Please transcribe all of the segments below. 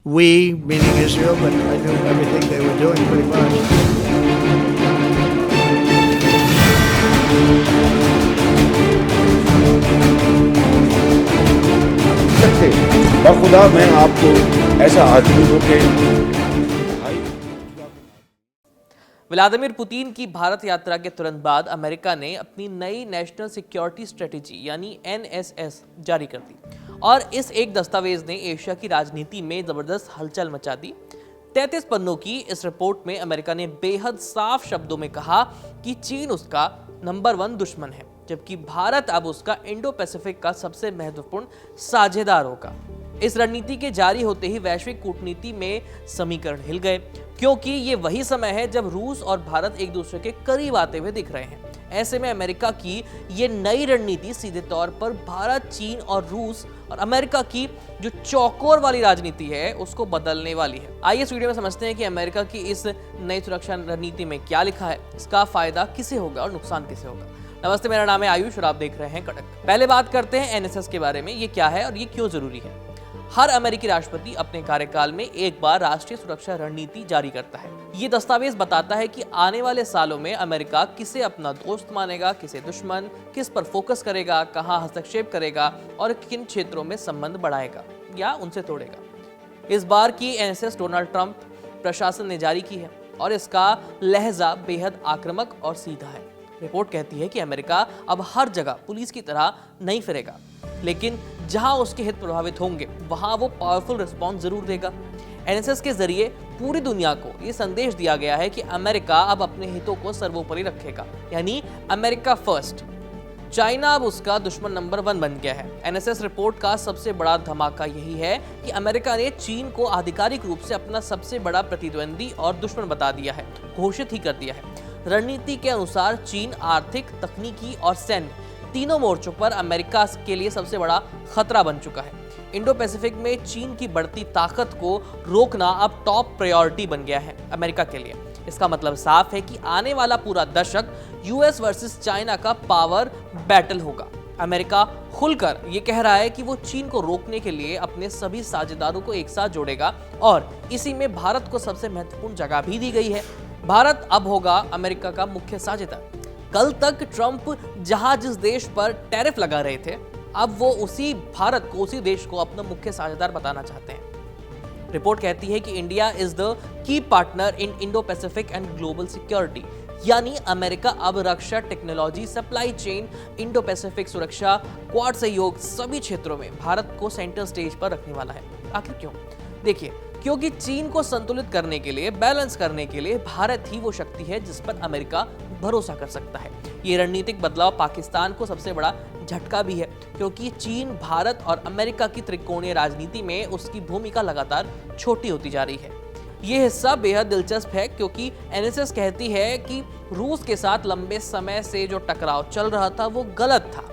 We, meaning Israel, but I knew everything they were doing pretty much. सकते बखुदा मैं आपको ऐसा आदमी हूँ कि व्लादिमीर पुतिन की भारत यात्रा के तुरंत बाद अमेरिका ने अपनी नई नेशनल सिक्योरिटी स्ट्रेटेजी यानी एनएसएस जारी कर दी और इस एक दस्तावेज ने एशिया की राजनीति में जबरदस्त हलचल मचा दी। 33 पन्नों की इस रिपोर्ट में अमेरिका ने बेहद साफ शब्दों में कहा कि चीन उसका नंबर 1 दुश्मन है, जबकि भारत अब उसका इंडो पैसिफिक का सबसे महत्वपूर्ण साझेदार होगा। इस रणनीति के जारी होते ही वैश्विक कूटनीति में समीकरण हिल गए, क्योंकि ये वही समय है जब रूस और भारत एक दूसरे के करीब आते हुए दिख रहे हैं। ऐसे में अमेरिका की ये नई रणनीति सीधे तौर पर भारत, चीन और रूस और अमेरिका की जो चौकोर वाली राजनीति है उसको बदलने वाली है। आइए इस वीडियो में समझते हैं कि अमेरिका की इस नई सुरक्षा रणनीति में क्या लिखा है, इसका फायदा किसे होगा और नुकसान किसे होगा। नमस्ते, मेरा नाम है आयुष और आप देख रहे हैं कड़क। पहले बात करते हैं एनएसएस के बारे में। ये क्या है और ये क्यों जरूरी है। हर अमेरिकी राष्ट्रपति अपने कार्यकाल में एक बार राष्ट्रीय सुरक्षा रणनीति जारी करता है। ये दस्तावेज बताता है कि आने वाले सालों में अमेरिका किसे अपना दोस्त मानेगा, किसे दुश्मन, किस पर फोकस करेगा, कहां हस्तक्षेप करेगा और किन क्षेत्रों में संबंध बढ़ाएगा या उनसे तोड़ेगा। इस बार की एनएसएस डोनाल्ड ट्रंप प्रशासन ने जारी की है और इसका लहजा बेहद आक्रामक और सीधा है। रिपोर्ट कहती है कि अमेरिका अब हर जगह पुलिस की तरह नहीं फिरेगा, लेकिन जहां उसके हित प्रभावित होंगे वहां वो पावरफुल रिस्पॉन्स जरूर देगा। एनएसएस के जरिए पूरी दुनिया को ये संदेश दिया गया है कि अमेरिका अब अपने हितों को सर्वोपरि रखेगा, यानी अमेरिका फर्स्ट। चाइना अब उसका दुश्मन नंबर 1 बन गया है। एनएसएस रिपोर्ट का सबसे बड़ा धमाका यही है कि अमेरिका ने चीन को आधिकारिक रूप से अपना सबसे बड़ा प्रतिद्वंदी और दुश्मन बता दिया है, घोषित ही कर दिया है। रणनीति के अनुसार चीन आर्थिक, तकनीकी और सैन्य तीनों मोर्चों पर अमेरिका के लिए सबसे बड़ा खतरा बन चुका है। इंडो पैसिफिक में चीन की बढ़ती ताकत को रोकना अब टॉप प्रायोरिटी बन गया है अमेरिका के लिए। इसका मतलब साफ है कि आने वाला पूरा दशक यूएस वर्सेस चाइना का पावर बैटल होगा। अमेरिका खुलकर ये कह रहा है कि वो चीन को रोकने के लिए अपने सभी साझेदारों को एक साथ जोड़ेगा और इसी में भारत को सबसे महत्वपूर्ण जगह भी दी गई है। भारत अब होगा अमेरिका का मुख्य साझेदार। कल तक ट्रंप जहां जिस देश पर टैरिफ लगा रहे थे, अब वो उसी भारत को, उसी देश को अपना मुख्य साझेदार बताना चाहते हैं। रिपोर्ट कहती है कि India is the key partner in Indo Pacific and global security, यानी अमेरिका अब रक्षा, technology, supply chain, Indo Pacific सुरक्षा, क्वाड सहयोग सभी क्षेत्रों में भारत को सेंटर स्टेज पर रखने वाला है। आखिर क्यों? देखिए, क्योंकि चीन को संतुलित करने के लिए, बैलेंस करने के लिए भारत ही वो शक्ति है जिस पर अमेरिका भरोसा कर सकता है। ये रणनीतिक बदलाव पाकिस्तान को सबसे बड़ा झटका भी है, क्योंकि चीन, भारत और अमेरिका की त्रिकोणीय राजनीति में उसकी भूमिका लगातार छोटी होती जा रही है। ये हिस्सा बेहद दिलचस्प है क्योंकि एनएसएस कहती है कि रूस के साथ लंबे समय से जो टकराव चल रहा था वो गलत था।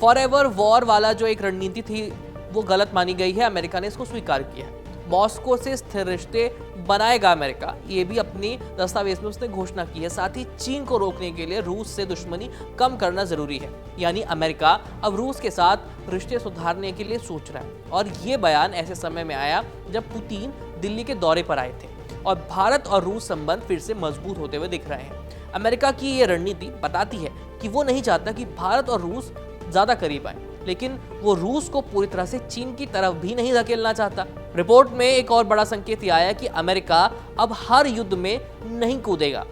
फॉरएवर वॉर वाला जो एक रणनीति थी वो गलत मानी गई है। अमेरिका ने इसको स्वीकार किया है। मॉस्को से स्थिर रिश्ते बनाएगा अमेरिका, ये भी अपनी दस्तावेज में उसने घोषणा की है। साथ ही चीन को रोकने के लिए रूस से दुश्मनी कम करना जरूरी है, यानी अमेरिका अब रूस के साथ रिश्ते सुधारने के लिए सोच रहा है। और ये बयान ऐसे समय में आया जब पुतिन दिल्ली के दौरे पर आए थे और भारत और रूस संबंध फिर से मजबूत होते हुए दिख रहे हैं। अमेरिका की ये रणनीति बताती है कि वो नहीं चाहता कि भारत और रूस ज्यादा करीब आए, लेकिन वो रूस को पूरी तरह से चीन की तरफ भी नहीं धकेलना चाहता। रिपोर्ट में एक और बड़ा संकेत ये आया कि अमेरिका अब हर युद्ध में नहीं कूदेगा,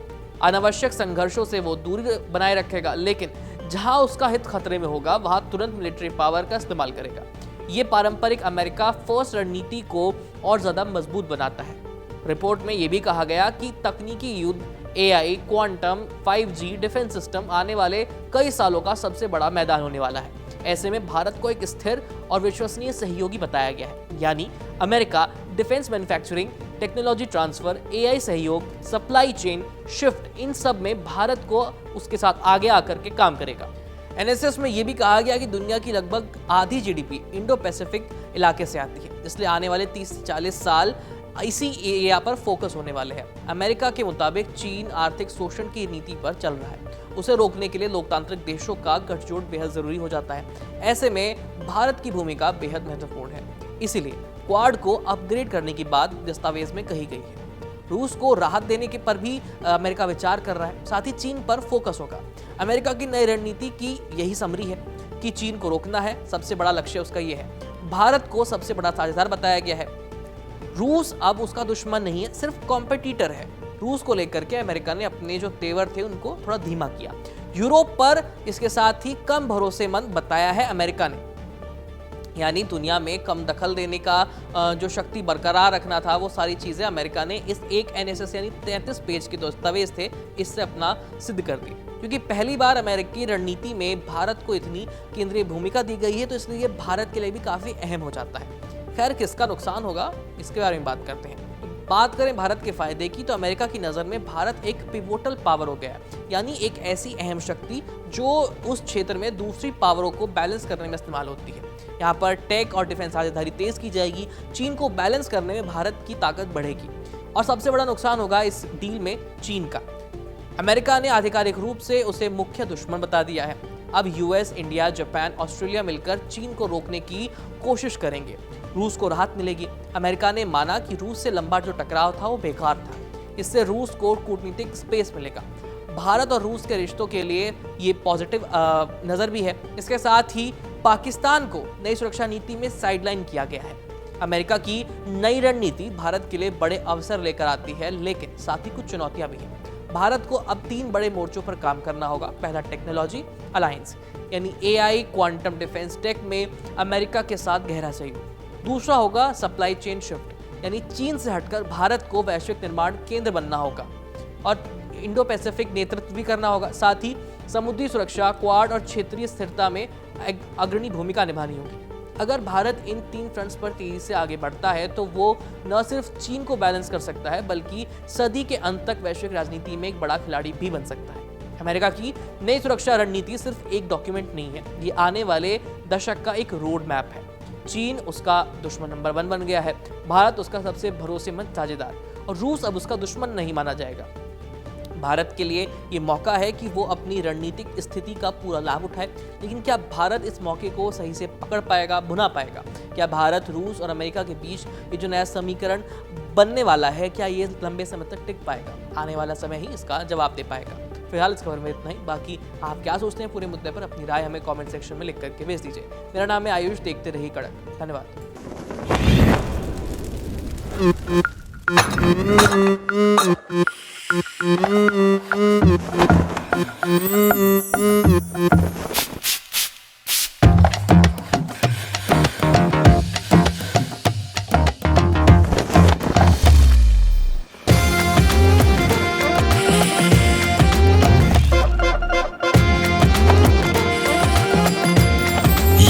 अनावश्यक संघर्षों से वो दूरी बनाए रखेगा, लेकिन जहां उसका हित खतरे में होगा वहां तुरंत मिलिट्री पावर का इस्तेमाल करेगा। ये पारंपरिक अमेरिका फर्स्ट रणनीति को और ज्यादा मजबूत बनाता है। रिपोर्ट में यह भी कहा गया कि तकनीकी युद्ध, AI, quantum, 5G, defence system आने वाले कई सालों का सबसे बड़ा मैदान होने वाला है। ऐसे में भारत को एक स्थिर और विश्वसनीय सहयोगी बताया गया है, यानी America defence manufacturing, technology transfer, AI सहयोग, सप्लाई चेन शिफ्ट, इन सब में भारत को उसके साथ आगे आकर के काम करेगा। एनएसएस में यह भी कहा गया कि दुनिया की लगभग आधी जीडीपी इंडो पैसिफिक इलाके से आती है, इसलिए आने वाले 30 से 40 साल इसी एरिया पर फोकस होने वाले हैं। अमेरिका के मुताबिक चीन आर्थिक शोषण की नीति पर चल रहा है, उसे रोकने के लिए लोकतांत्रिक देशों का गठजोड़ बेहद जरूरी हो जाता है। ऐसे में भारत की भूमिका बेहद महत्वपूर्ण है। इसीलिए क्वाड को अपग्रेड करने की बात दस्तावेज में कही गई है। रूस को राहत देने के पर भी अमेरिका विचार कर रहा है, साथ ही चीन पर फोकस होगा। अमेरिका की नई रणनीति की यही समरी है कि चीन को रोकना है, सबसे बड़ा लक्ष्य उसका ये है। भारत को सबसे बड़ा साझेदार बताया गया है। रूस अब उसका दुश्मन नहीं है, सिर्फ कॉम्पिटिटर है। रूस को लेकर के अमेरिका ने अपने जो तेवर थे उनको थोड़ा धीमा किया। यूरोप पर इसके साथ ही कम भरोसेमंद बताया है अमेरिका ने, यानी दुनिया में कम दखल देने का जो शक्ति बरकरार रखना था, वो सारी चीजें अमेरिका ने इस एक NSS यानी 33 पेज के दस्तावेज थे, इससे अपना सिद्ध कर दी। क्योंकि पहली बार अमेरिकी रणनीति में भारत को इतनी केंद्रीय भूमिका दी गई है, तो इसलिए भारत के लिए भी काफी अहम हो जाता है। खैर, किसका नुकसान होगा इसके बारे में बात करते हैं। बात करें भारत के फायदे की, तो अमेरिका की नजर में भारत एक पिवोटल पावर हो गया, यानी एक ऐसी अहम शक्ति जो उस क्षेत्र में दूसरी पावरों को बैलेंस करने में इस्तेमाल होती है। यहाँ पर टेक और डिफेंस साझेदारी तेज की जाएगी, चीन को बैलेंस करने में भारत की ताकत बढ़ेगी। और सबसे बड़ा नुकसान होगा इस डील में चीन का। अमेरिका ने आधिकारिक रूप से उसे मुख्य दुश्मन बता दिया है। अब यूएस, इंडिया, जापान, ऑस्ट्रेलिया मिलकर चीन को रोकने की कोशिश करेंगे। रूस को राहत मिलेगी। अमेरिका ने माना कि रूस से लंबा जो टकराव था वो बेकार था, इससे रूस को कूटनीतिक स्पेस मिलेगा। भारत और रूस के रिश्तों के लिए ये पॉजिटिव नजर भी है। इसके साथ ही पाकिस्तान को नई सुरक्षा नीति में साइडलाइन किया गया है। अमेरिका की नई रणनीति भारत के लिए बड़े अवसर लेकर आती है, लेकिन साथ ही कुछ चुनौतियां भी हैं। भारत को अब 3 बड़े मोर्चों पर काम करना होगा। पहला, टेक्नोलॉजी अलायंस, यानी AI, क्वांटम डिफेंस टेक में अमेरिका के साथ गहरा सहयोग। दूसरा होगा सप्लाई चेन शिफ्ट, यानी चीन से हटकर भारत को वैश्विक निर्माण केंद्र बनना होगा और इंडो पैसिफिक नेतृत्व भी करना होगा। साथ ही समुद्री सुरक्षा, क्वाड और क्षेत्रीय स्थिरता में अग्रणी भूमिका निभानी होगी। अगर भारत इन 3 फ्रंट्स पर तेजी से आगे बढ़ता है तो वो न सिर्फ चीन को बैलेंस कर सकता है, बल्कि सदी के अंत तक वैश्विक राजनीति में एक बड़ा खिलाड़ी भी बन सकता है। अमेरिका की नई सुरक्षा रणनीति सिर्फ एक डॉक्यूमेंट नहीं है, ये आने वाले दशक का एक रोड मैप है। चीन उसका दुश्मन नंबर 1 बन गया है, भारत उसका सबसे भरोसेमंद साझेदार, और रूस अब उसका दुश्मन नहीं माना जाएगा। भारत के लिए ये मौका है कि वो अपनी रणनीतिक स्थिति का पूरा लाभ उठाए, लेकिन क्या भारत इस मौके को सही से पकड़ पाएगा, भुना पाएगा? क्या भारत, रूस और अमेरिका के बीच ये जो नया समीकरण बनने वाला है, क्या ये लंबे समय तक टिक पाएगा? आने वाला समय ही इसका जवाब दे पाएगा। फिलहाल इस खबर में इतना ही। बाकी आप क्या सोचते हैं पूरे मुद्दे पर, अपनी राय हमें कमेंट सेक्शन में लिख करके भेज दीजिए। मेरा नाम है आयुष, देखते रहिए कड़क। धन्यवाद।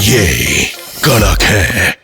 ये कड़क है।